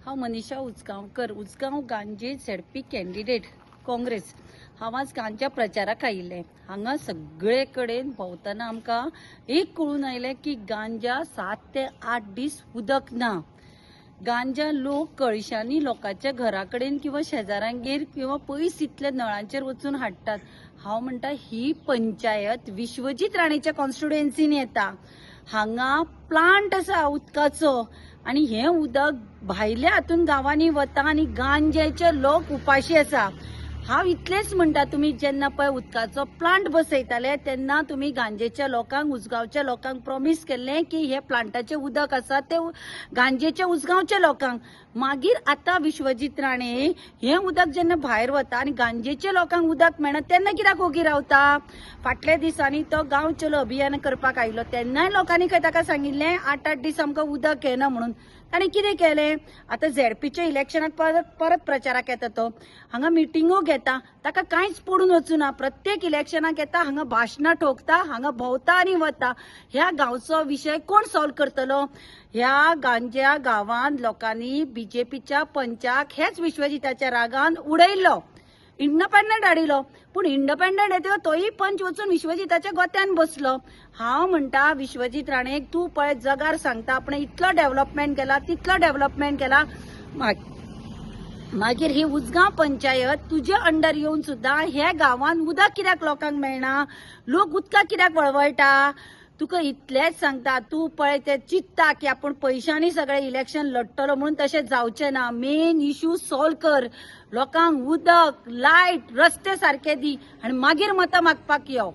हांव मनीषा उजगांवकर उजगांव गांजे ZP candidate Congress. हांव आज गांजा प्रचाराक आयिल्लें। हांगा सगळे कडेन भोंवतना आमकां एक कळून आयलें की गांजा 7 ते 8 दीस उदक ना। गांजा लोक कळशांनी लोकांच्या घरा कडेन किंवा शेजाऱ्यांगेर किंवा पयस तितले नळांचेर वचून हाडटात। हांव म्हणटा ही पंचायत विश्वजीत राणेच्या कॉन्स्टिट्युएन्सीन येता। हांगा प्लांट आसा उदकाचो आणि हे उदक भायल्या हातून गावांनी वता आणि गांजेचे लोक उपाशी आसा। हांव इतलेच म्हणटा, तुम्ही जेन्ना पळय उदकाचो प्लांट बसयताले तेन्ना तुम्ही गांजेच्या लोकांक उजगांवच्या लोकांक प्रॉमिस केल्लें की हे प्लांटाचे उदक आसा ते गांजेच्या उजगांवच्या लोकांक। मागीर आता विश्वजीत राणे हे उदक जेन्ना भायर वता आणि गांजेच्या लोकांक उदक मेळना तेन्ना कित्याक ओगी रावता। फाटल्या दिसांनी तो गांव चलो अभियान करपाक आयिल्लो तेन्नाय लोकांनी खंय ताका सांगिल्लें 8-8 दीस आमकां उदक येना म्हणून। ताणें कितें केलें? आता झेडपीच्या इलेक्शनाक परत प्रचाराक येता तो, हांगा मिटिंगो घेता, ताका कांयच पडून वचूना। प्रत्येक इलेक्शनाक येता, हांगा भाशणां ठोकता, हांगा भोंवता आनी वता। ह्या गांवचो विशय कोण सॉल्व करतलो? ह्या गांजा गांवांत लोकांनी बीजेपीच्या पंचाक हेच विश्वजिताच्या रागान उडयल्लो, इंडिपेंडंट हाडिलो, पूण इंडिपेंडंट येतलो तोही पंच वचून विश्वजिताच्या गोत्यान बसलो। हांव म्हणटा विश्वजीत राणेक, तू पळय जगार सांगता आपण इतलो डेव्हलपमेंट केला, तितलो डेव्हलपमेंट केला, मागीर ही उजगांव पंचायत तुजे अंडर येवन सुद्धा ह्या गांवांत उदक कित्याक लोकांक मेळना? लोक उदकाक कित्याक वळवळटा? तुका इतलेच सांगता, तू पळय ते चित्ता की आपण पैशांनी सगळे इलेक्शन लढतलो म्हणून तशें जावचें ना। मेन इश्यू सॉल्व कर, लोकांक उदक, लायट, रस्ते सारखे दी आणि मागीर मतां मागपाक यो।